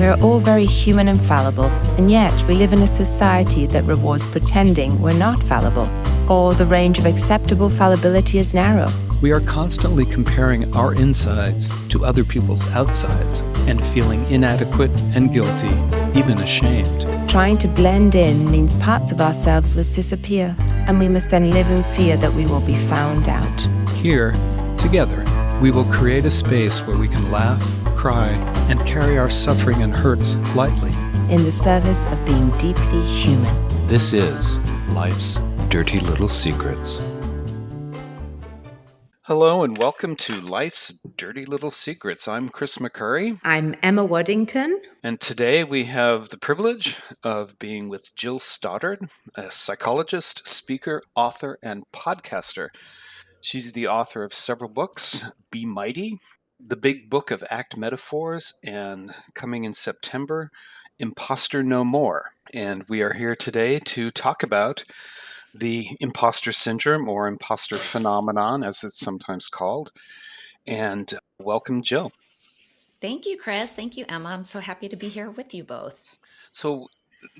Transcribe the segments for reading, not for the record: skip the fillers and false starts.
We're all very human and fallible, and yet we live in a society that rewards pretending we're not fallible, or the range of acceptable fallibility is narrow. We are constantly comparing our insides to other people's outsides and feeling inadequate and guilty, even ashamed. Trying to blend in means parts of ourselves must disappear, and we must then live in fear that we will be found out. Here, together, we will create a space where we can laugh, cry, and carry our suffering and hurts lightly. In the service of being deeply human. This is Life's Dirty Little Secrets. Hello and welcome to Life's Dirty Little Secrets. I'm Chris McCurry. I'm Emma Waddington. And today we have the privilege of being with Jill Stoddard, a psychologist, speaker, author, and podcaster. She's the author of several books, Be Mighty, The Big Book of Act Metaphors, and coming in September, Imposter No More. And we are here today to talk about the imposter syndrome or imposter phenomenon, as it's sometimes called. And welcome, Jill. Thank you, Chris. Thank you, Emma. I'm so happy to be here with you both. So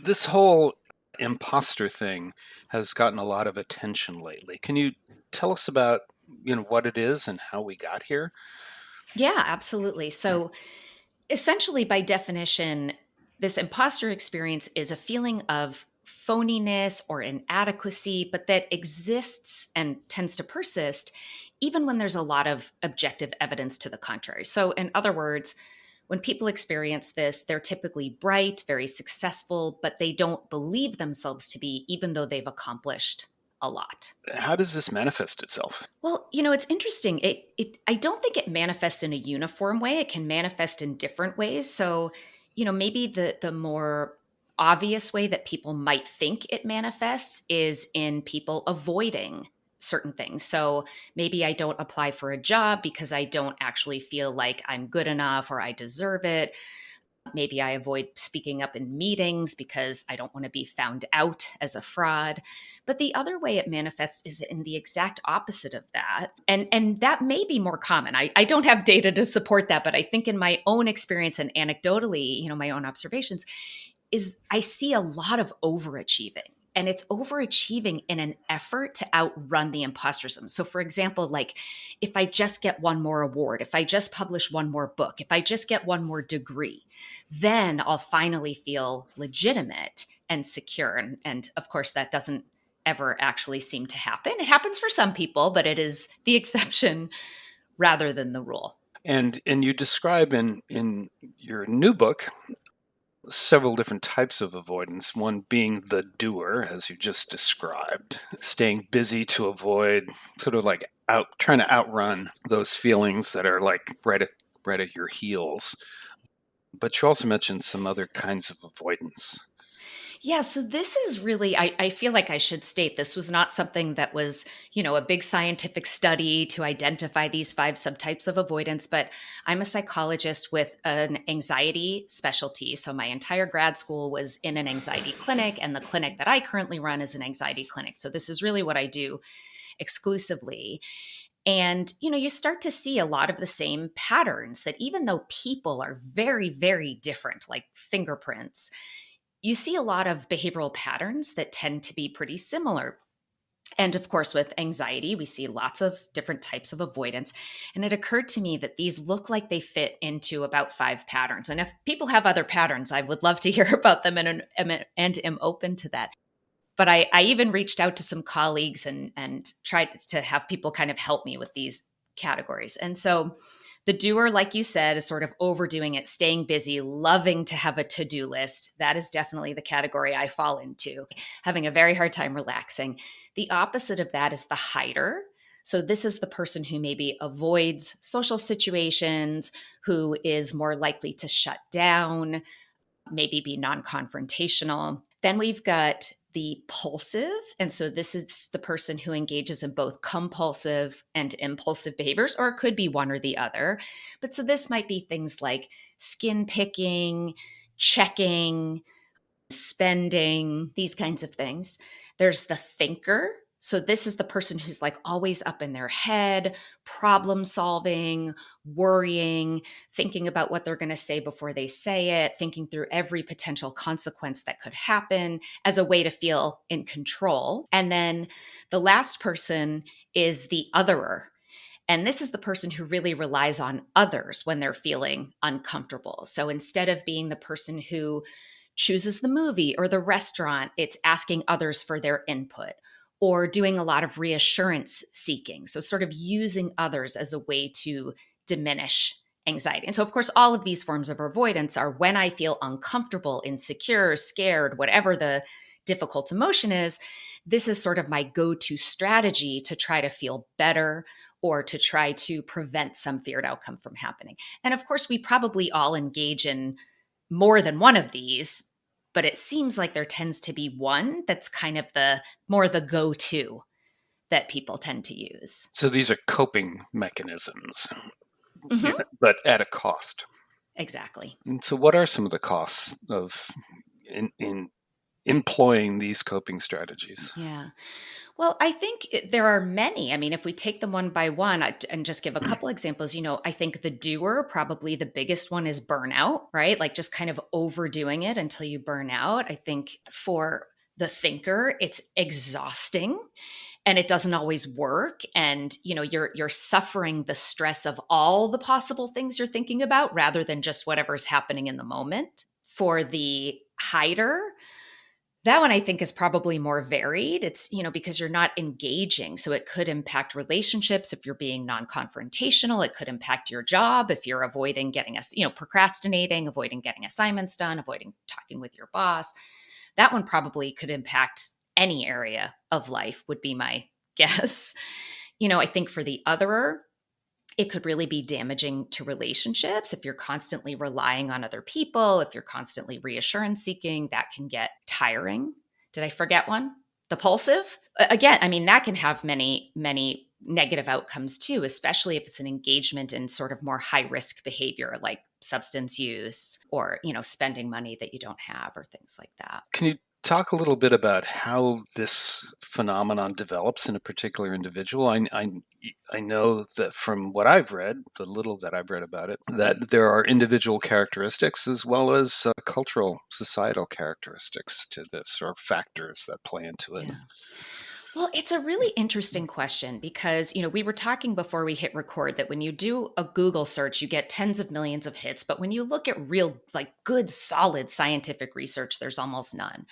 this whole imposter thing has gotten a lot of attention lately. Can you tell us about, what it is and how we got here? Yeah, absolutely. So essentially, by definition, this imposter experience is a feeling of phoniness or inadequacy, but that exists and tends to persist even when there's a lot of objective evidence to the contrary. So in other words, when people experience this, they're typically bright, very successful, but they don't believe themselves to be, even though they've accomplished a lot. How does this manifest itself? Well, it's interesting. I don't think it manifests in a uniform way. It can manifest in different ways. So, maybe the more obvious way that people might think it manifests is in people avoiding certain things. So maybe I don't apply for a job because I don't actually feel like I'm good enough or I deserve it. Maybe I avoid speaking up in meetings because I don't want to be found out as a fraud. But the other way it manifests is in the exact opposite of that. And that may be more common. I don't have data to support that, but I think in my own experience and anecdotally, my own observations, is I see a lot of overachieving. And it's overachieving in an effort to outrun the imposterism. So for example, like if I just get one more award, if I just publish one more book, if I just get one more degree, then I'll finally feel legitimate and secure. And of course, that doesn't ever actually seem to happen. It happens for some people, but it is the exception rather than the rule. And you describe in your new book several different types of avoidance, one being the doer, as you just described, staying busy to avoid, sort of like trying to outrun those feelings that are like right at your heels. But you also mentioned some other kinds of avoidance. Yeah, so this is really, I feel like I should state this was not something that was, a big scientific study to identify these 5 subtypes of avoidance, but I'm a psychologist with an anxiety specialty. So my entire grad school was in an anxiety clinic, and the clinic that I currently run is an anxiety clinic. So this is really what I do exclusively. And, you start to see a lot of the same patterns that even though people are very, very different, like fingerprints, you see a lot of behavioral patterns that tend to be pretty similar. And of course, with anxiety, we see lots of different types of avoidance. And it occurred to me that these look like they fit into about 5 patterns. And if people have other patterns, I would love to hear about them and am open to that. But I even reached out to some colleagues and tried to have people kind of help me with these categories. And so the doer, like you said, is sort of overdoing it, staying busy, loving to have a to-do list. That is definitely the category I fall into, having a very hard time relaxing. The opposite of that is the hider. So this is the person who maybe avoids social situations, who is more likely to shut down, maybe be non-confrontational. Then we've got the impulsive. And so this is the person who engages in both compulsive and impulsive behaviors, or it could be one or the other. But so this might be things like skin picking, checking, spending, these kinds of things. There's the thinker. So this is the person who's like always up in their head, problem solving, worrying, thinking about what they're going to say before they say it, thinking through every potential consequence that could happen as a way to feel in control. And then the last person is the otherer. And this is the person who really relies on others when they're feeling uncomfortable. So instead of being the person who chooses the movie or the restaurant, it's asking others for their input or doing a lot of reassurance seeking. So, sort of using others as a way to diminish anxiety. And so, of course, all of these forms of avoidance are when I feel uncomfortable, insecure, scared, whatever the difficult emotion is. This is sort of my go to strategy to try to feel better or to try to prevent some feared outcome from happening. And of course, we probably all engage in more than one of these, but it seems like there tends to be one that's kind of the more the go-to that people tend to use. So these are coping mechanisms, Mhm. but at a cost. Exactly. And so what are some of the costs of in employing these coping strategies? Yeah. Well, I think there are many. I mean, if we take them one by one and just give a couple examples, I think the doer, probably the biggest one is burnout, right? Like just kind of overdoing it until you burn out. I think for the thinker, it's exhausting and it doesn't always work, and you're suffering the stress of all the possible things you're thinking about rather than just whatever's happening in the moment. For the hider, that one I think is probably more varied. It's, because you're not engaging. So it could impact relationships if you're being non-confrontational. It could impact your job if you're avoiding getting us, procrastinating, avoiding getting assignments done, avoiding talking with your boss. That one probably could impact any area of life, would be my guess. I think for the otherer, it could really be damaging to relationships if you're constantly relying on other people, if you're constantly reassurance seeking. That can get tiring. Did I forget one? The pulsive? Again, I mean, that can have many, many negative outcomes too, especially if it's an engagement in sort of more high risk behavior like substance use or, spending money that you don't have or things like that. Can you talk a little bit about how this phenomenon develops in a particular individual? I know that from what I've read, the little that I've read about it, that there are individual characteristics as well as cultural, societal characteristics to this, or factors that play into it. Yeah. Well, it's a really interesting question because, we were talking before we hit record that when you do a Google search, you get tens of millions of hits. But when you look at real, like good, solid scientific research, there's almost none.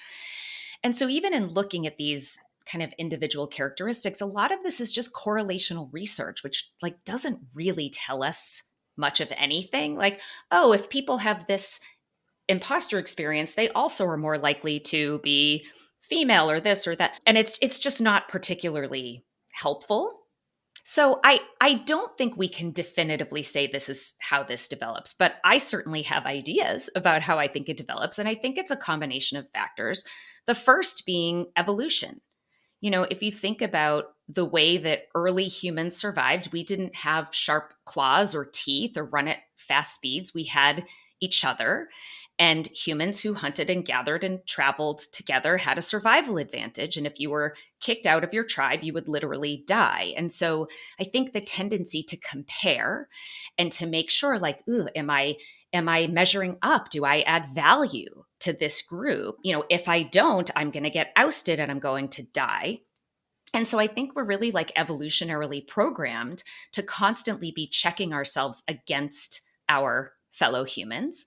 And so, even in looking at these kind of individual characteristics, a lot of this is just correlational research, which like doesn't really tell us much of anything. Like, oh, if people have this imposter experience, they also are more likely to be female or this or that. And it's just not particularly helpful. So I don't think we can definitively say this is how this develops, but I certainly have ideas about how I think it develops. And I think it's a combination of factors. The first being evolution. If you think about the way that early humans survived, we didn't have sharp claws or teeth or run at fast speeds. We had each other. And humans who hunted and gathered and traveled together had a survival advantage. And if you were kicked out of your tribe, you would literally die. And so I think the tendency to compare and to make sure, like, ooh, am I measuring up? Do I add value to this group? If I don't, I'm going to get ousted and I'm going to die. And so I think we're really like evolutionarily programmed to constantly be checking ourselves against our fellow humans.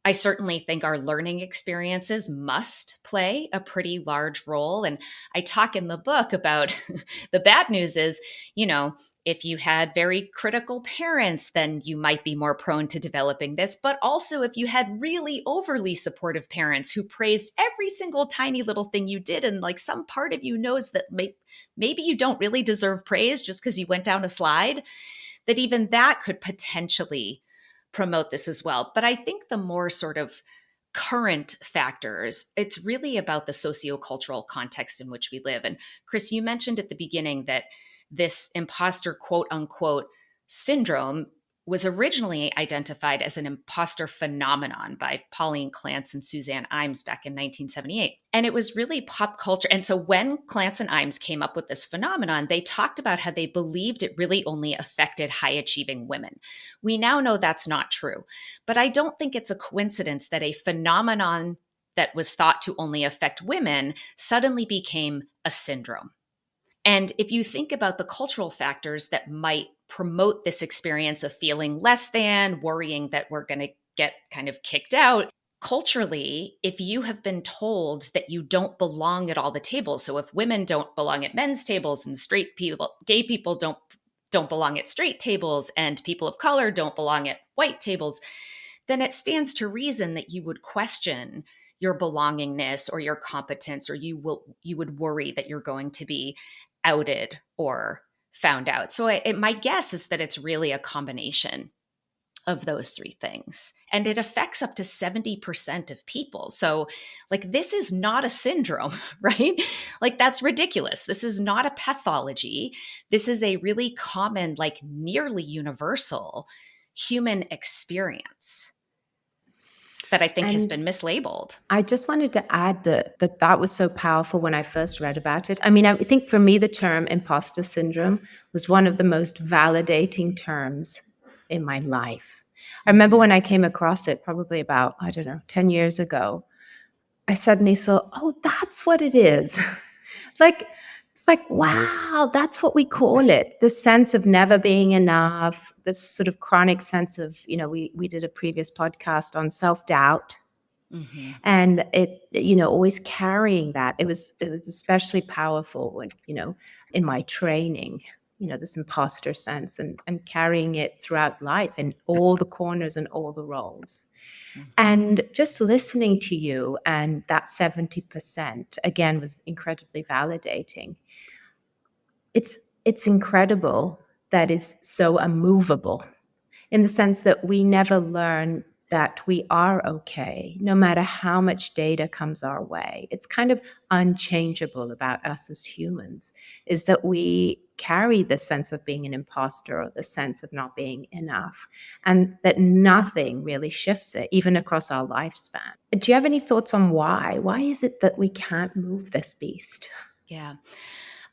I certainly think our learning experiences must play a pretty large role. And I talk in the book about the bad news is, if you had very critical parents, then you might be more prone to developing this. But also, if you had really overly supportive parents who praised every single tiny little thing you did, and like some part of you knows that maybe you don't really deserve praise just because you went down a slide, that even that could potentially promote this as well. But I think the more sort of current factors, it's really about the sociocultural context in which we live. And Chris, you mentioned at the beginning that this imposter quote unquote syndrome was originally identified as an imposter phenomenon by Pauline Clance and Suzanne Imes back in 1978. And it was really pop culture. And so when Clance and Imes came up with this phenomenon, they talked about how they believed it really only affected high achieving women. We now know that's not true. But I don't think it's a coincidence that a phenomenon that was thought to only affect women suddenly became a syndrome. And if you think about the cultural factors that might promote this experience of feeling less than, worrying that we're going to get kind of kicked out, culturally, if you have been told that you don't belong at all the tables, so if women don't belong at men's tables and gay people don't belong at straight tables and people of color don't belong at white tables, then it stands to reason that you would question your belongingness or your competence, or you would worry that you're going to be outed or found out. So my guess is that it's really a combination of those three things. And it affects up to 70% of people. So like, this is not a syndrome, right? Like, that's ridiculous. This is not a pathology. This is a really common, like nearly universal human experience that I think has been mislabeled. I just wanted to add that was so powerful when I first read about it. I mean, I think for me, the term imposter syndrome was one of the most validating terms in my life. I remember when I came across it, probably about, 10 years ago, I suddenly thought, oh, that's what it is. It's like, wow, that's what we call it. This sense of never being enough, this sort of chronic sense of, we did a previous podcast on self-doubt. Mm-hmm. And it, always carrying that. It was especially powerful when, in my training, this imposter sense and carrying it throughout life in all the corners and all the roles. Mm-hmm. And just listening to you and that 70% again was incredibly validating. It's incredible that is so immovable in the sense that we never learn that we are okay, no matter how much data comes our way. It's kind of unchangeable about us as humans, is that we carry the sense of being an imposter or the sense of not being enough, and that nothing really shifts it, even across our lifespan. Do you have any thoughts on why? Why is it that we can't move this beast? Yeah.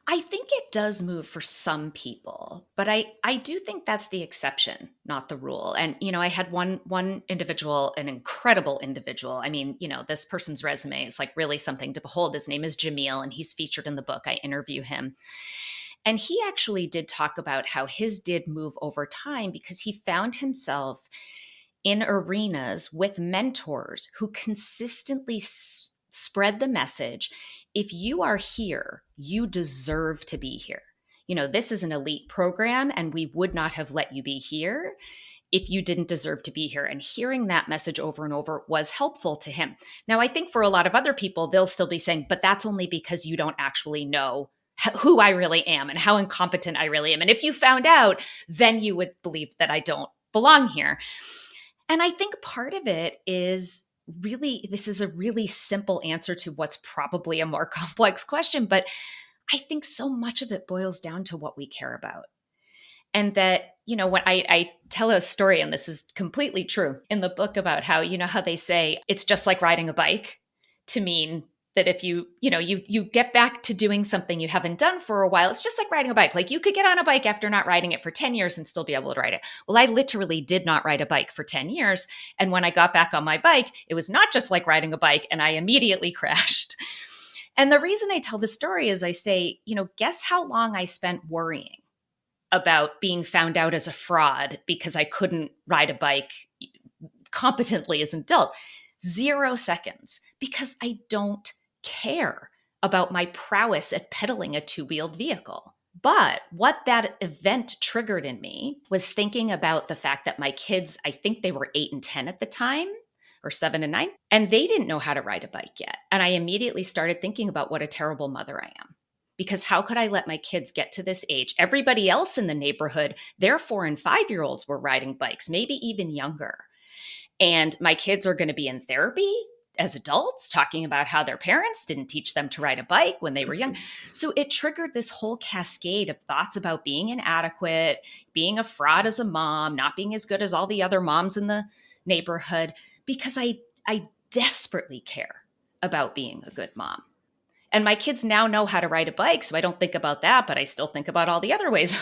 I think it does move for some people, but I do think that's the exception, not the rule. And, I had one individual, an incredible individual. I mean, this person's resume is like really something to behold. His name is Jamil, and he's featured in the book. I interview him. And he actually did talk about how his did move over time because he found himself in arenas with mentors who consistently spread the message: if you are here, you deserve to be here. This is an elite program and we would not have let you be here if you didn't deserve to be here. And hearing that message over and over was helpful to him. Now, I think for a lot of other people, they'll still be saying, but that's only because you don't actually know who I really am and how incompetent I really am. And if you found out, then you would believe that I don't belong here. And I think part of it is really, this is a really simple answer to what's probably a more complex question, but I think so much of it boils down to what we care about. And that, when I tell a story, and this is completely true in the book, about how, how they say it's just like riding a bike, to mean that if you get back to doing something you haven't done for a while, it's just like riding a bike. Like, you could get on a bike after not riding it for 10 years and still be able to ride it. Well, I literally did not ride a bike for 10 years. And when I got back on my bike, it was not just like riding a bike, and I immediately crashed. And the reason I tell the story is I say, guess how long I spent worrying about being found out as a fraud because I couldn't ride a bike competently as an adult? 0 seconds, because I don't care about my prowess at pedaling a two-wheeled vehicle. But what that event triggered in me was thinking about the fact that my kids, I think they were 8 and 10 at the time, or 7 and 9, and they didn't know how to ride a bike yet. And I immediately started thinking about what a terrible mother I am. Because how could I let my kids get to this age? Everybody else in the neighborhood, their 4 and 5-year-olds were riding bikes, maybe even younger. And my kids are going to be in therapy as adults, talking about how their parents didn't teach them to ride a bike when they were young. So it triggered this whole cascade of thoughts about being inadequate, being a fraud as a mom, not being as good as all the other moms in the neighborhood, because I desperately care about being a good mom. And my kids now know how to ride a bike, so I don't think about that, but I still think about all the other ways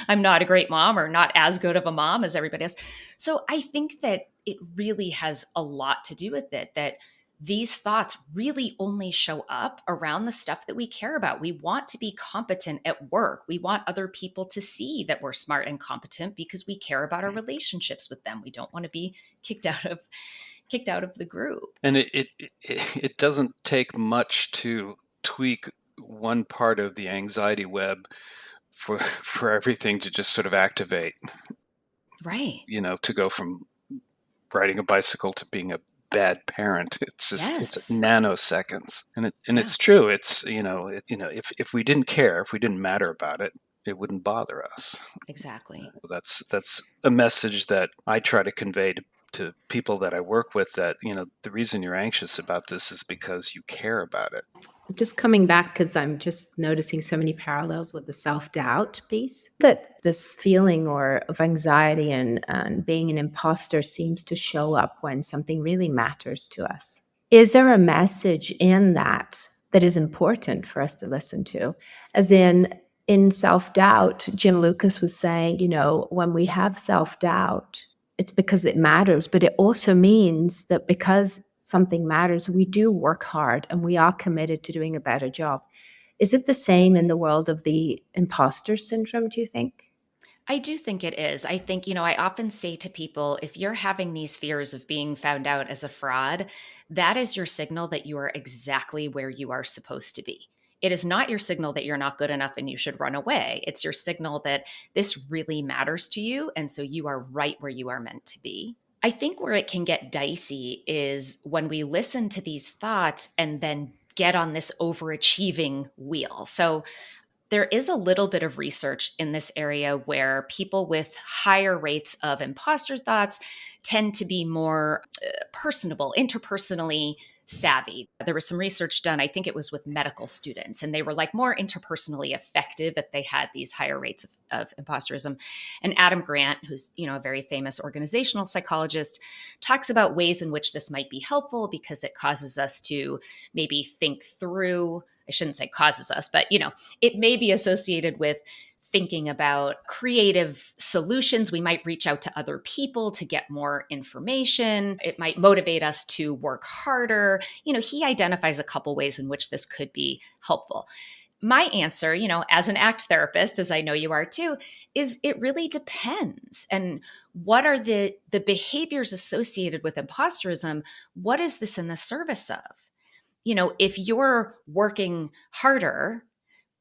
I'm not a great mom or not as good of a mom as everybody else. So I think that it really has a lot to do with it, that these thoughts really only show up around the stuff that we care about. We want to be competent at work. We want other people to see that we're smart and competent because we care about our relationships with them. We don't want to be kicked out of the group. And it doesn't take much to tweak one part of the anxiety web for everything to just sort of activate. Right. To go from riding a bicycle to being a bad parent. It's just it's nanoseconds, and it's true. It's if we didn't care, if we didn't matter about it, it wouldn't bother us. Exactly. That's a message that I try to convey to people that I work with, that the reason you're anxious about this is because you care about it. Just coming back, because I'm just noticing so many parallels with the self-doubt piece, that this feeling of anxiety and being an imposter seems to show up when something really matters to us. Is there a message in that is important for us to listen to? As in self-doubt, Jim Lucas was saying, when we have self-doubt, it's because it matters, but it also means that because something matters, we do work hard and we are committed to doing a better job. Is it the same in the world of the imposter syndrome, do you think? I do think it is. I think, I often say to people, if you're having these fears of being found out as a fraud, that is your signal that you are exactly where you are supposed to be. It is not your signal that you're not good enough and you should run away. It's your signal that this really matters to you. And so you are right where you are meant to be. I think where it can get dicey is when we listen to these thoughts and then get on this overachieving wheel. So there is a little bit of research in this area where people with higher rates of imposter thoughts tend to be more personable, interpersonally savvy. There was some research done, I think it was with medical students, and they were like more interpersonally effective if they had these higher rates of imposterism. And Adam Grant, who's a very famous organizational psychologist, talks about ways in which this might be helpful because it causes us to maybe think through. I shouldn't say causes us, but it may be associated with thinking about creative solutions. We might reach out to other people to get more information. It might motivate us to work harder. He identifies a couple ways in which this could be helpful. My answer, as an ACT therapist, as I know you are too, is it really depends. And what are the behaviors associated with imposterism? What is this in the service of? If you're working harder,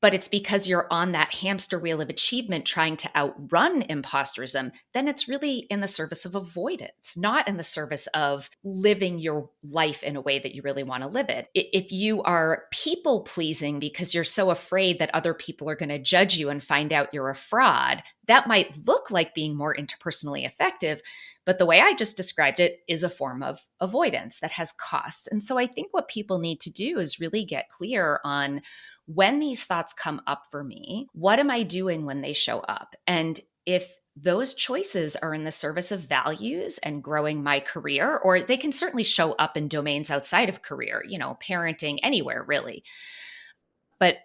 but it's because you're on that hamster wheel of achievement trying to outrun imposterism, then it's really in the service of avoidance, not in the service of living your life in a way that you really want to live it. If you are people pleasing because you're so afraid that other people are going to judge you and find out you're a fraud, that might look like being more interpersonally effective. But the way I just described it is a form of avoidance that has costs. And so I think what people need to do is really get clear on, when these thoughts come up for me, what am I doing when they show up? And if those choices are in the service of values and growing my career, or they can certainly show up in domains outside of career, parenting, anywhere really. But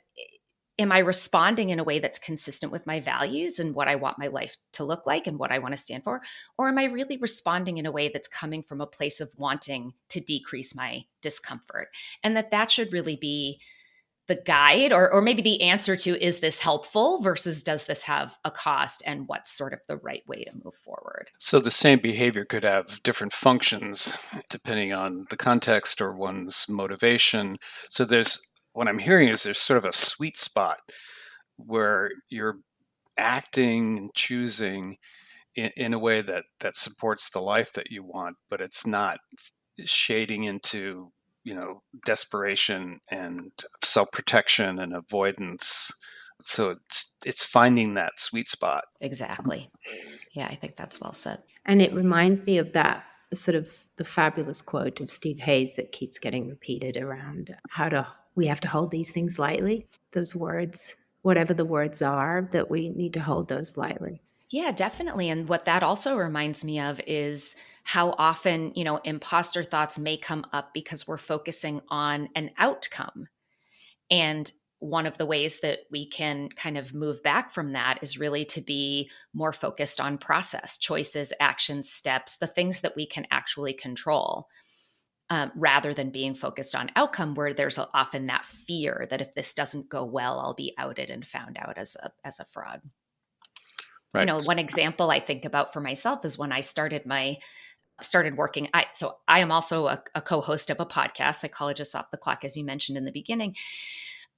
am I responding in a way that's consistent with my values and what I want my life to look like and what I want to stand for? Or am I really responding in a way that's coming from a place of wanting to decrease my discomfort? And that should really be the guide, or maybe the answer to, is this helpful versus does this have a cost, and what's sort of the right way to move forward? So the same behavior could have different functions depending on the context or one's motivation. So what I'm hearing is there's sort of a sweet spot where you're acting and choosing in a way that supports the life that you want, but it's not shading into desperation and self-protection and avoidance. So it's finding that sweet spot. Exactly. Yeah, I think that's well said. And it reminds me of that sort of the fabulous quote of Steve Hayes that keeps getting repeated around we have to hold these things lightly, those words, whatever the words are, that we need to hold those lightly. Yeah, definitely. And what that also reminds me of is how often, imposter thoughts may come up because we're focusing on an outcome. And one of the ways that we can kind of move back from that is really to be more focused on process, choices, actions, steps, the things that we can actually control, rather than being focused on outcome, where there's often that fear that if this doesn't go well, I'll be outed and found out as a fraud. Right. One example I think about for myself is when I started working. I am also a co-host of a podcast, Psychologists Off the Clock, as you mentioned in the beginning.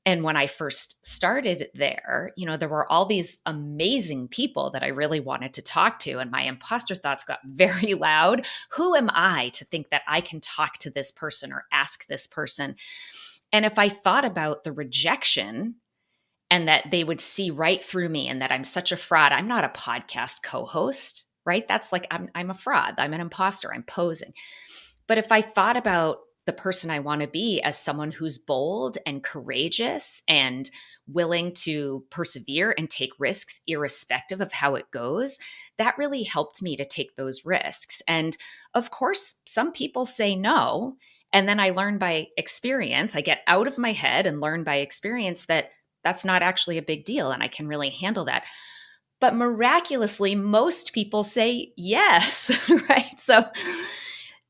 And when I first started there, there were all these amazing people that I really wanted to talk to. And my imposter thoughts got very loud. Who am I to think that I can talk to this person or ask this person? And if I thought about the rejection and that they would see right through me and that I'm such a fraud, I'm not a podcast co-host, right? That's like, I'm a fraud. I'm an imposter. I'm posing. But if I thought about the person I want to be as someone who's bold and courageous and willing to persevere and take risks irrespective of how it goes, that really helped me to take those risks. And of course, some people say no. And then I learn by experience. I get out of my head and learn by experience that that's not actually a big deal and I can really handle that. But miraculously, most people say yes, right? So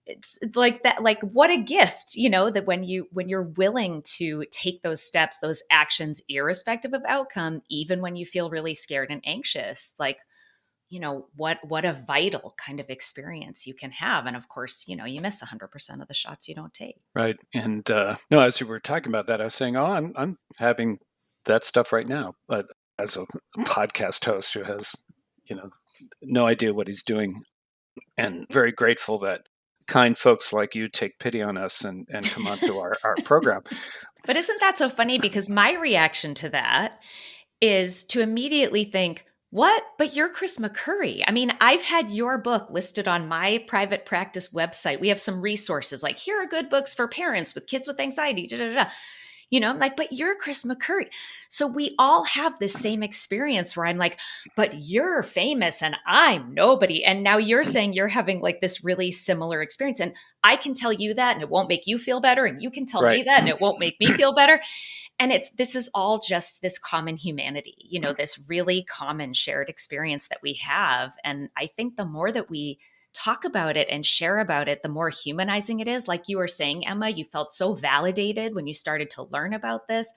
it's like that, like what a gift, that when you're willing to take those steps, those actions, irrespective of outcome, even when you feel really scared and anxious, like, what a vital kind of experience you can have. And of course, you miss 100% of the shots you don't take. Right. And no, as you were talking about that, I was saying, oh, I'm having that stuff right now. But as a podcast host who has, no idea what he's doing, and very grateful that kind folks like you take pity on us and come onto our program. But isn't that so funny? Because my reaction to that is to immediately think, what? But you're Chris McCurry. I mean, I've had your book listed on my private practice website. We have some resources like, here are good books for parents with kids with anxiety. Da, da, da. I'm like, but you're Chris McCurry. So we all have this same experience where I'm like, but you're famous and I'm nobody. And now you're saying you're having like this really similar experience. And I can tell you that and it won't make you feel better. And you can tell me that and it won't make me feel better. And this is all just this common humanity, this really common shared experience that we have. And I think the more that we talk about it and share about it, the more humanizing it is. Like you were saying, Emma, you felt so validated when you started to learn about this.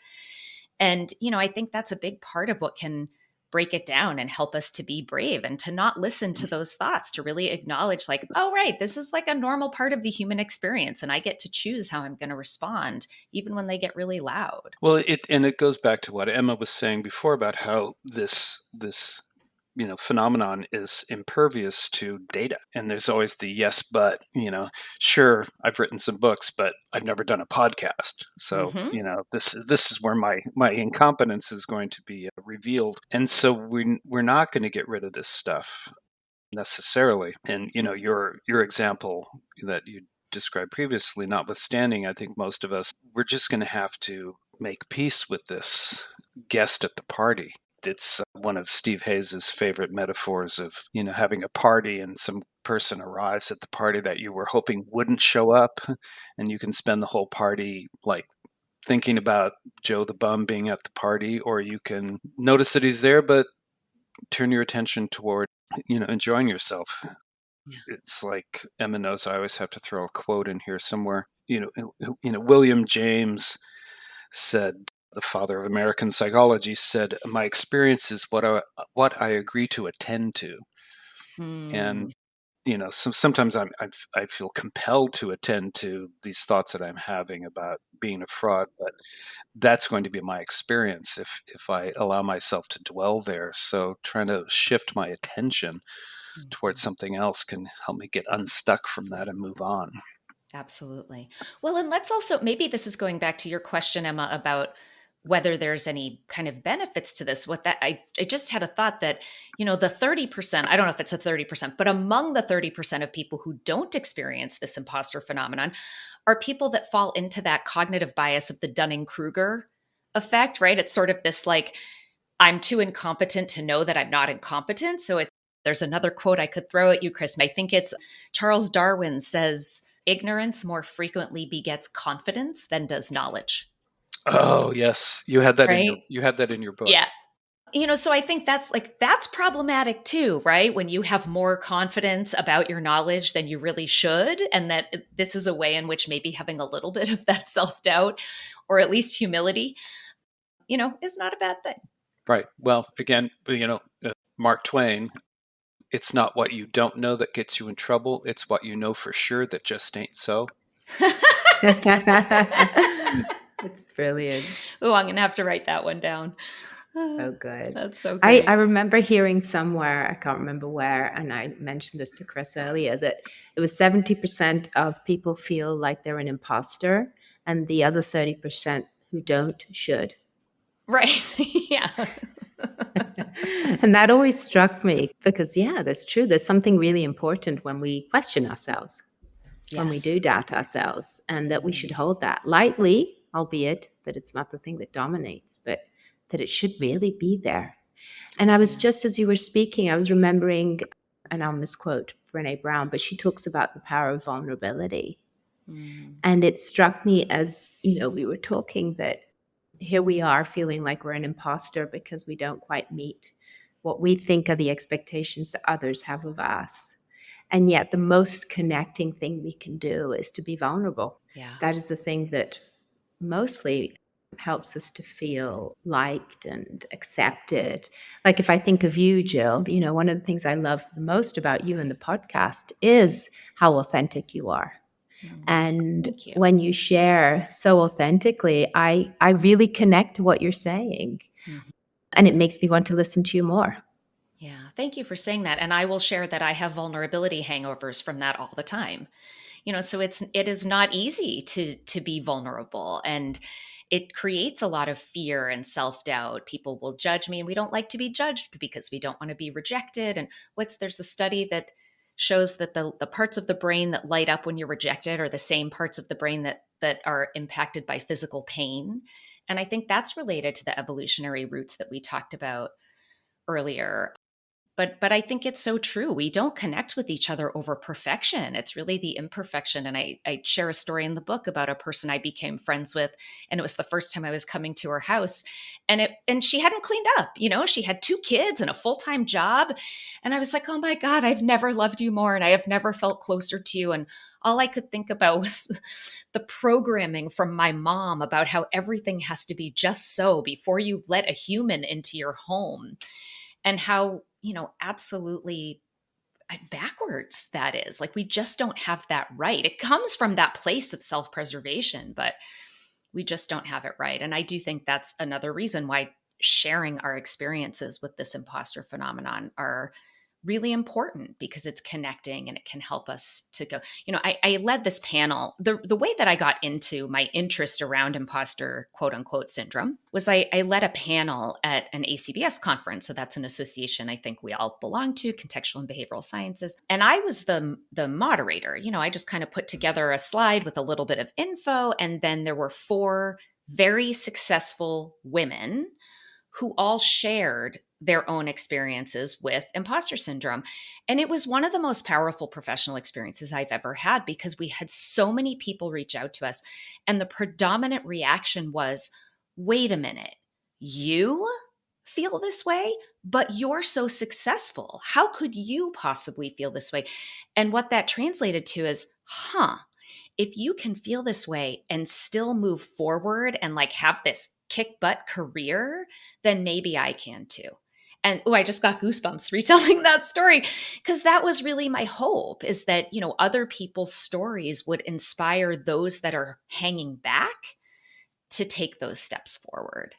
And, I think that's a big part of what can break it down and help us to be brave and to not listen to those thoughts, to really acknowledge like, oh, right, this is like a normal part of the human experience. And I get to choose how I'm going to respond, even when they get really loud. Well, it goes back to what Emma was saying before about how this phenomenon is impervious to data. And there's always the yes, but, sure, I've written some books, but I've never done a podcast. So, this is where my incompetence is going to be revealed. And so we're not going to get rid of this stuff necessarily. And, your example that you described previously, notwithstanding, I think most of us, we're just going to have to make peace with this guest at the party. It's one of Steve Hayes's favorite metaphors of, having a party and some person arrives at the party that you were hoping wouldn't show up, and you can spend the whole party like thinking about Joe the bum being at the party, or you can notice that he's there but turn your attention toward, enjoying yourself. Yeah. It's like Emma knows I always have to throw a quote in here somewhere. William James said, the father of American psychology, said, "My experience is what I agree to attend to." And sometimes I feel compelled to attend to these thoughts that I'm having about being a fraud, but that's going to be my experience if I allow myself to dwell there. So trying to shift my attention towards something else can help me get unstuck from that and move on. Absolutely. Well, and let's also, maybe this is going back to your question, Emma, about whether there's any kind of benefits to this. I just had a thought that, the 30%, I don't know if it's a 30%, but among the 30% of people who don't experience this imposter phenomenon are people that fall into that cognitive bias of the Dunning-Kruger effect, right? It's sort of this like, I'm too incompetent to know that I'm not incompetent. So there's another quote I could throw at you, Chris. I think it's Charles Darwin says, ignorance more frequently begets confidence than does knowledge. Oh, yes. You had that right? in your book. Yeah. So I think that's problematic too, right? When you have more confidence about your knowledge than you really should, and that this is a way in which maybe having a little bit of that self-doubt or at least humility, is not a bad thing. Right. Well, again, Mark Twain, it's not what you don't know that gets you in trouble. It's what you know for sure that just ain't so. It's brilliant. Oh, I'm going to have to write that one down. So good. That's so great. I remember hearing somewhere, I can't remember where, and I mentioned this to Chris earlier, that it was 70% of people feel like they're an imposter, and the other 30% who don't should. Right. Yeah. And that always struck me because, yeah, that's true. There's something really important when we question ourselves, when we do doubt ourselves, and that we should hold that lightly, albeit that it's not the thing that dominates, but that it should really be there. And I was just as you were speaking, I was remembering, and I'll misquote Brene Brown, but she talks about the power of vulnerability. And it struck me as, we were talking that here we are feeling like we're an imposter because we don't quite meet what we think are the expectations that others have of us. And yet the most connecting thing we can do is to be vulnerable. Yeah. That is the thing that mostly helps us to feel liked and accepted. Like if I think of you, Jill, one of the things I love the most about you and the podcast is how authentic you are. And when you share so authentically, I really connect to what you're saying. And it makes me want to listen to you more. Yeah. Thank you for saying that. And I will share that I have vulnerability hangovers from that all the time. So it is not easy to be vulnerable, and it creates a lot of fear and self-doubt. People will judge me, and we don't like to be judged because we don't want to be rejected. And there's a study that shows that the parts of the brain that light up when you're rejected are the same parts of the brain that are impacted by physical pain. And I think that's related to the evolutionary roots that we talked about earlier. But I think it's so true. We don't connect with each other over perfection. It's really the imperfection. And I share a story in the book about a person I became friends with, and it was the first time I was coming to her house, and she hadn't cleaned up. She had 2 kids and a full-time job, and I was like, oh my God, I've never loved you more, and I have never felt closer to you. And all I could think about was the programming from my mom about how everything has to be just so before you let a human into your home, and how absolutely backwards that is. Like, we just don't have that right. It comes from that place of self-preservation, but we just don't have it right. And I do think that's another reason why sharing our experiences with this imposter phenomenon are really important, because it's connecting and it can help us to go. I led this panel. The way that I got into my interest around imposter quote unquote syndrome was I led a panel at an ACBS conference. So that's an association I think we all belong to, Contextual and Behavioral Sciences. And I was the moderator. I just kind of put together a slide with a little bit of info. And then there were 4 very successful women who all shared their own experiences with imposter syndrome. And it was one of the most powerful professional experiences I've ever had, because we had so many people reach out to us. And the predominant reaction was, wait a minute, you feel this way, but you're so successful. How could you possibly feel this way? And what that translated to is, if you can feel this way and still move forward and have this kick butt career, then maybe I can too. And I just got goosebumps retelling that story, because that was really my hope, is that, other people's stories would inspire those that are hanging back to take those steps forward.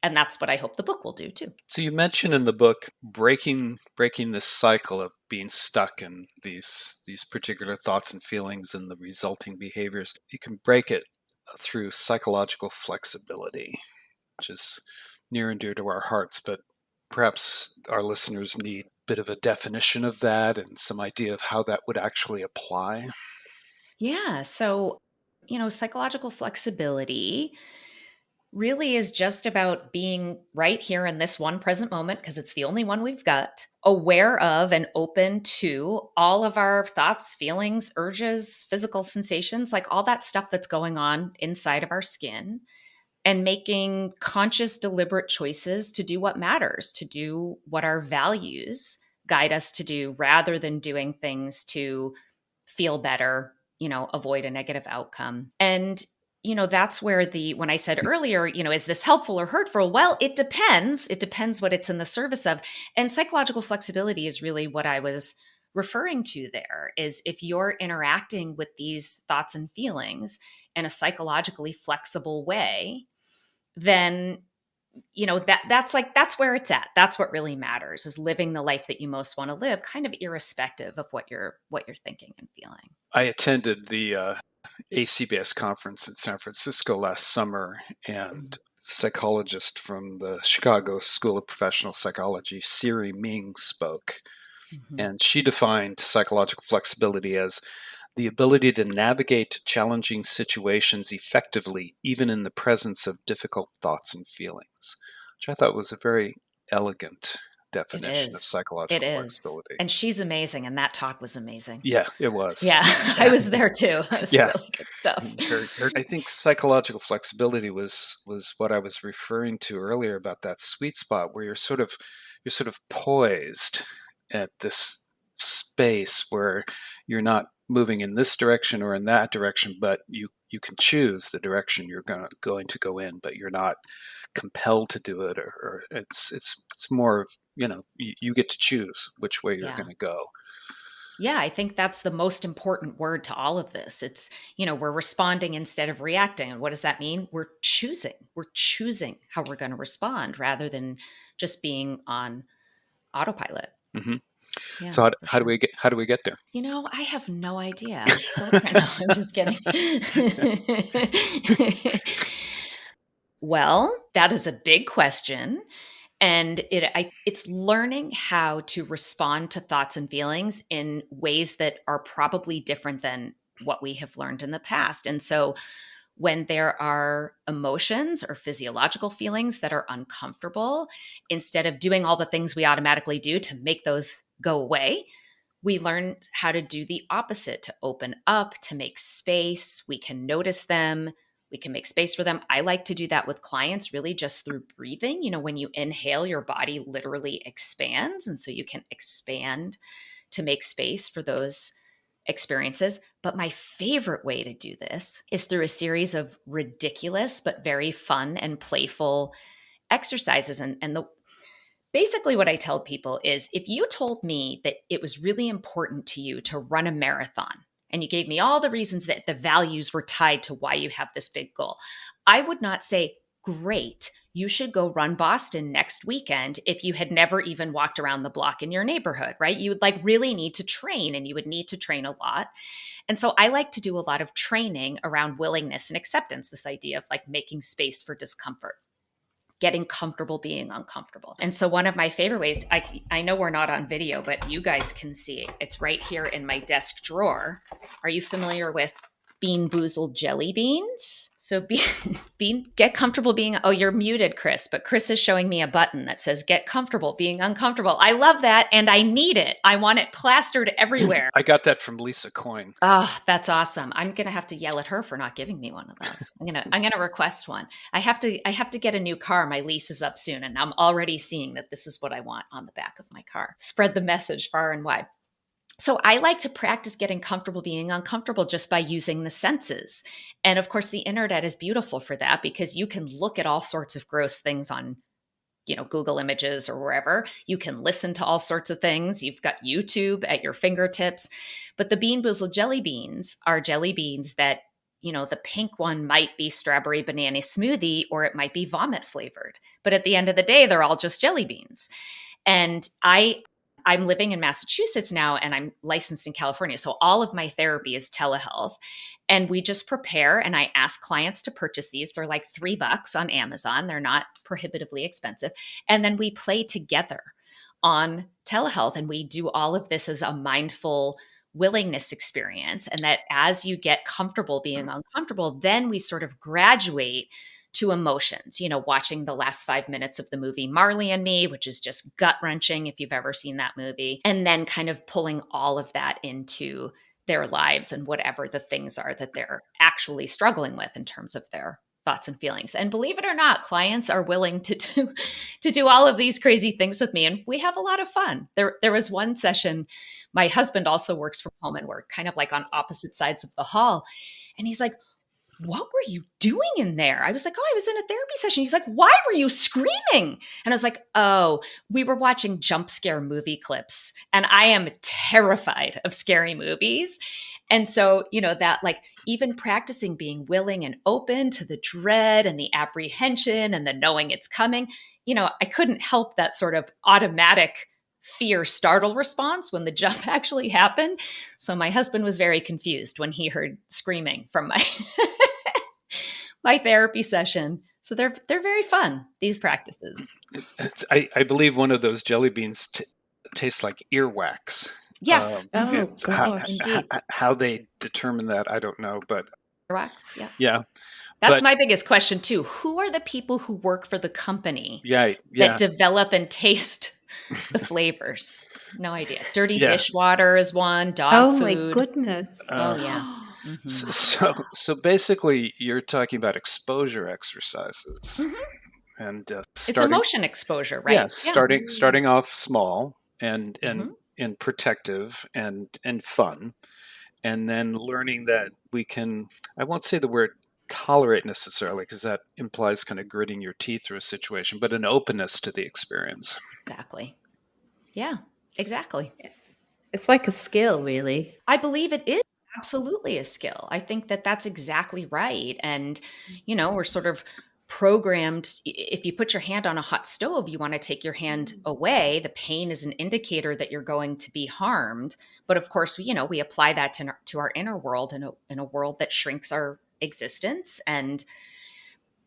And that's what I hope the book will do too. So you mentioned in the book breaking this cycle of being stuck in these particular thoughts and feelings and the resulting behaviors. You can break it through psychological flexibility. which is near and dear to our hearts, but perhaps our listeners need a bit of a definition of that and some idea of how that would actually apply. Yeah. So, psychological flexibility really is just about being right here in this one present moment, because it's the only one we've got, aware of and open to all of our thoughts, feelings, urges, physical sensations, like all that stuff that's going on inside of our skin, and making conscious, deliberate choices to do what matters, to do what our values guide us to do, rather than doing things to feel better, avoid a negative outcome. And that's where when I said earlier, is this helpful or hurtful? Well, it depends. It depends what it's in the service of. And psychological flexibility is really what I was referring to there, is if you're interacting with these thoughts and feelings in a psychologically flexible way, then that's where it's at. That's what really matters, is living the life that you most want to live, kind of irrespective of what you're thinking and feeling. I attended the ACBS conference in San Francisco last summer, and psychologist from the Chicago School of Professional Psychology, Siri Ming, spoke. Mm-hmm. And she defined psychological flexibility as the ability to navigate challenging situations effectively, even in the presence of difficult thoughts and feelings, which I thought was a very elegant It definition of is. It psychological is. flexibility. And she's amazing. And that talk was amazing. Yeah, it was. Yeah, I was there too. That was Yeah. really good stuff. I think psychological flexibility was what I was referring to earlier about that sweet spot where you're sort of poised at this space where you're not moving in this direction or in that direction, but you can choose the direction you're going to go in, but you're not compelled to do it, or it's more of, you get to choose which way you're Yeah. going to go. Yeah, I think that's the most important word to all of this. It's, we're responding instead of reacting. And what does that mean? We're choosing. We're choosing how we're going to respond, rather than just being on autopilot. Mm-hmm. Yeah, So how do we get there? I have no idea. I'm still trying. No, I'm just kidding. Well, that is a big question. And it's learning how to respond to thoughts and feelings in ways that are probably different than what we have learned in the past. And so when there are emotions or physiological feelings that are uncomfortable, instead of doing all the things we automatically do to make those go away, we learn how to do the opposite, to open up, to make space. We can notice them. We can make space for them. I like to do that with clients, really just through breathing. When you inhale, your body literally expands. And so you can expand to make space for those experiences. But my favorite way to do this is through a series of ridiculous but very fun and playful exercises. And basically what I tell people is, if you told me that it was really important to you to run a marathon, and you gave me all the reasons that the values were tied to why you have this big goal, I would not say, great, you should go run Boston next weekend, if you had never even walked around the block in your neighborhood, right? You would really need to train, and you would need to train a lot. And so I like to do a lot of training around willingness and acceptance, this idea of making space for discomfort, getting comfortable being uncomfortable. And so one of my favorite ways, I know we're not on video, but you guys can see it's right here in my desk drawer. Are you familiar with Bean Boozled jelly beans? So get comfortable being, oh, you're muted, Chris, but Chris is showing me a button that says get comfortable being uncomfortable. I love that, and I need it. I want it plastered everywhere. I got that from Lisa Coyne. Oh, that's awesome. I'm going to have to yell at her for not giving me one of those. I'm going to request one. I have to get a new car. My lease is up soon, and I'm already seeing that this is what I want on the back of my car. Spread the message far and wide. So I like to practice getting comfortable being uncomfortable just by using the senses. And of course, the internet is beautiful for that, because you can look at all sorts of gross things on Google Images or wherever. You can listen to all sorts of things. You've got YouTube at your fingertips. But the Bean Boozled jelly beans are jelly beans that, the pink one might be strawberry banana smoothie, or it might be vomit flavored. But at the end of the day, they're all just jelly beans. And I I'm living in Massachusetts now and I'm licensed in California. So all of my therapy is telehealth. And we just prepare and I ask clients to purchase these. They're like $3 on Amazon. They're not prohibitively expensive. And then we play together on telehealth and we do all of this as a mindful willingness experience. And that as you get comfortable being uncomfortable, then we sort of graduate to emotions, watching the last 5 minutes of the movie Marley and Me, which is just gut wrenching if you've ever seen that movie, and then kind of pulling all of that into their lives and whatever the things are that they're actually struggling with in terms of their thoughts and feelings. And believe it or not, clients are willing to do all of these crazy things with me, and we have a lot of fun. There was one session. My husband also works from home, and we're kind of like on opposite sides of the hall, and he's like, "What were you doing in there?" I was like, "Oh, I was in a therapy session." He's like, "Why were you screaming?" And I was like, "Oh, we were watching jump scare movie clips. And I am terrified of scary movies." And so, that like even practicing being willing and open to the dread and the apprehension and the knowing it's coming, I couldn't help that sort of automatic fear startle response when the jump actually happened. So my husband was very confused when he heard screaming from my therapy session. So they're very fun, these practices. I believe one of those jelly beans tastes like earwax. Yes. Oh, gosh. Indeed. How they determine that, I don't know, but Earwax, yeah. yeah. That's But my biggest question too. Who are the people who work for the company yeah, that develop and taste the flavors? No idea. Dirty dishwater is one, dog Oh my food. goodness. Oh yeah. So basically, you're talking about exposure exercises, and It's emotion exposure, right? yes, starting off small and protective and fun, and then learning that we can. I won't say the word tolerate necessarily because that implies kind of gritting your teeth through a situation, but an openness to the experience. Exactly. Yeah, exactly. It's like a skill, really. I believe it is absolutely a skill. I think that that's exactly right. And, we're sort of programmed. If you put your hand on a hot stove, you want to take your hand away. The pain is an indicator that you're going to be harmed. But of course, we apply that to our inner world in a world that shrinks our existence and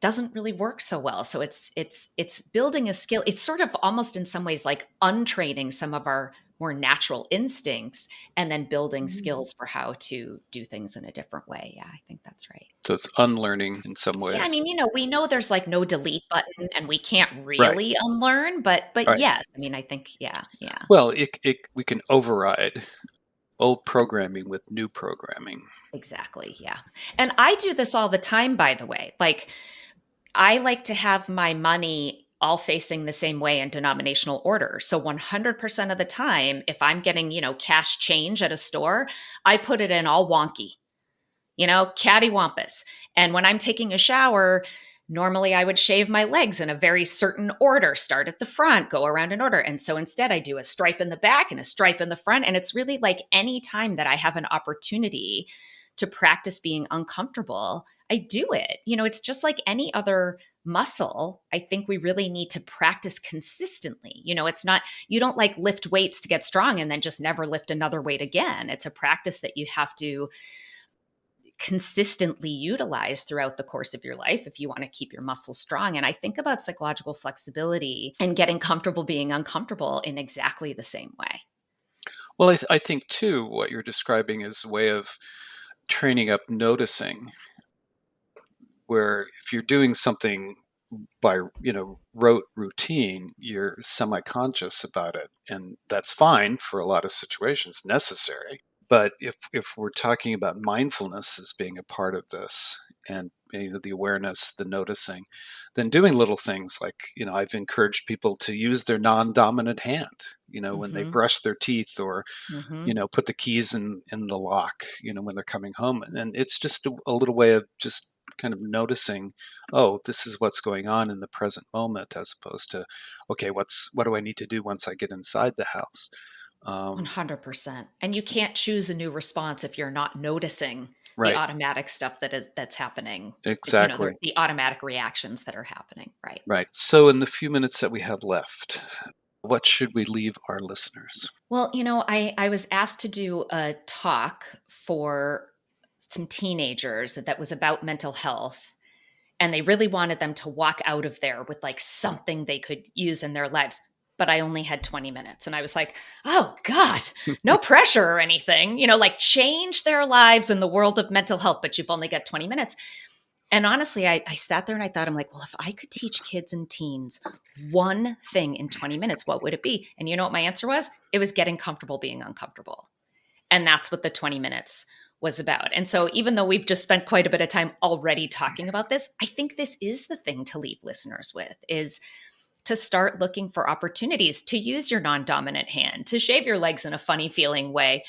doesn't really work so well. So it's building a skill. It's sort of almost in some ways like untraining some of our more natural instincts and then building skills for how to do things in a different way. Yeah, I think that's right. So it's unlearning in some ways. Yeah, I mean, we know there's like no delete button and we can't Right. really unlearn, but Right. yes, I mean, I think yeah. Well, we can override old programming with new programming. Exactly, yeah. And I do this all the time, by the way. Like I like to have my money all facing the same way in denominational order. So 100% of the time, if I'm getting, cash change at a store, I put it in all wonky, cattywampus. And when I'm taking a shower, normally I would shave my legs in a very certain order, start at the front, go around in order. And so instead I do a stripe in the back and a stripe in the front. And it's really like any time that I have an opportunity to practice being uncomfortable, I do it. It's just like any other muscle. I think we really need to practice consistently. It's not, you don't like lift weights to get strong and then just never lift another weight again. It's a practice that you have to consistently utilize throughout the course of your life if you want to keep your muscles strong. And I think about psychological flexibility and getting comfortable being uncomfortable in exactly the same way. Well, I think too, what you're describing is a way of training up noticing, where if you're doing something by rote routine, you're semi-conscious about it, and that's fine for a lot of situations, necessary. But if we're talking about mindfulness as being a part of this, and the awareness, the noticing, then doing little things like I've encouraged people to use their non-dominant hand, when they brush their teeth, or put the keys in the lock, when they're coming home, and it's just a little way of just kind of noticing, oh, this is what's going on in the present moment, as opposed to, okay, what do I need to do once I get inside the house? 100%. And you can't choose a new response if you're not noticing Right. the automatic stuff that's happening. Exactly. The automatic reactions that are happening. Right. Right. So in the few minutes that we have left, What should we leave our listeners? Well, I was asked to do a talk for some teenagers that was about mental health. And they really wanted them to walk out of there with like something they could use in their lives. But I only had 20 minutes. And I was like, oh God, no pressure or anything, like change their lives in the world of mental health, but you've only got 20 minutes. And honestly, I sat there and I thought, I'm like, well, if I could teach kids and teens one thing in 20 minutes, what would it be? And you know what my answer was? It was getting comfortable being uncomfortable. And that's what the 20 minutes was about. And so even though we've just spent quite a bit of time already talking about this, I think this is the thing to leave listeners with, is to start looking for opportunities to use your non-dominant hand, to shave your legs in a funny feeling way,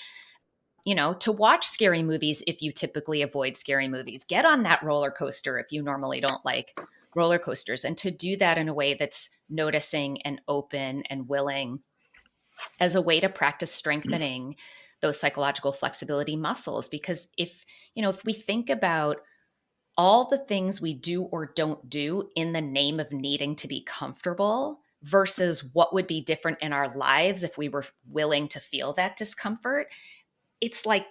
to watch scary movies if you typically avoid scary movies, get on that roller coaster if you normally don't like roller coasters, and to do that in a way that's noticing and open and willing, as a way to practice strengthening those psychological flexibility muscles. Because if we think about all the things we do or don't do in the name of needing to be comfortable versus what would be different in our lives if we were willing to feel that discomfort, it's like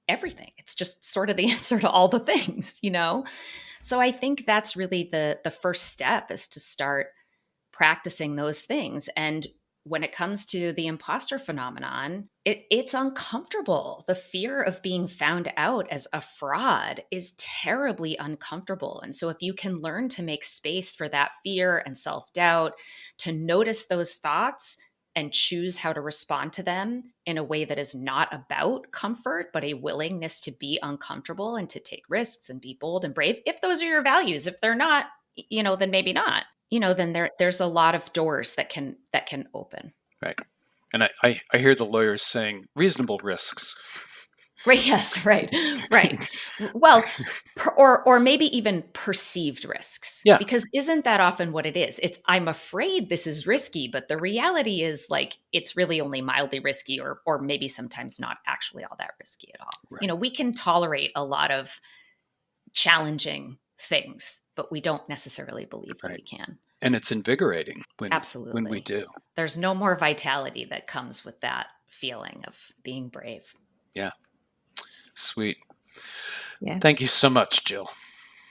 everything. It's just sort of the answer to all the things, So I think that's really the first step, is to start practicing those things. And when it comes to the imposter phenomenon, it's uncomfortable. The fear of being found out as a fraud is terribly uncomfortable. And so if you can learn to make space for that fear and self-doubt, to notice those thoughts and choose how to respond to them in a way that is not about comfort, but a willingness to be uncomfortable and to take risks and be bold and brave, if those are your values. If they're not, then maybe not. Then there's a lot of doors that can open. Right. And I hear the lawyers saying reasonable risks. Right. Yes. Right. Right. Well, or maybe even perceived risks. Yeah. Because isn't that often what it is? It's, I'm afraid this is risky, but the reality is like, it's really only mildly risky, or maybe sometimes not actually all that risky at all. Right. We can tolerate a lot of challenging things, but we don't necessarily believe that we can. And it's invigorating Absolutely. when we do. There's no more vitality that comes with that feeling of being brave. Yeah. Sweet. Yes. Thank you so much, Jill.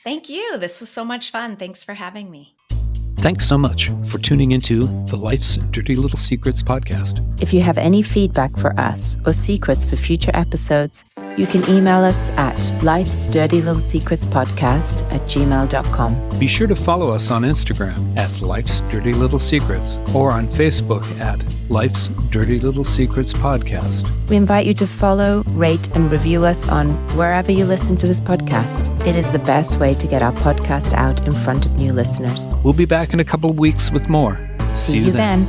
Thank you. This was so much fun. Thanks for having me. Thanks so much for tuning into the Life's Dirty Little Secrets podcast. If you have any feedback for us or secrets for future episodes, you can email us at lifesdirtylittlesecretspodcast@gmail.com. Be sure to follow us on Instagram at Life's Dirty Little Secrets, or on Facebook at Life's Dirty Little Secrets Podcast. We invite you to follow, rate, and review us on wherever you listen to this podcast. It is the best way to get our podcast out in front of new listeners. We'll be back in a couple of weeks with more. See you then.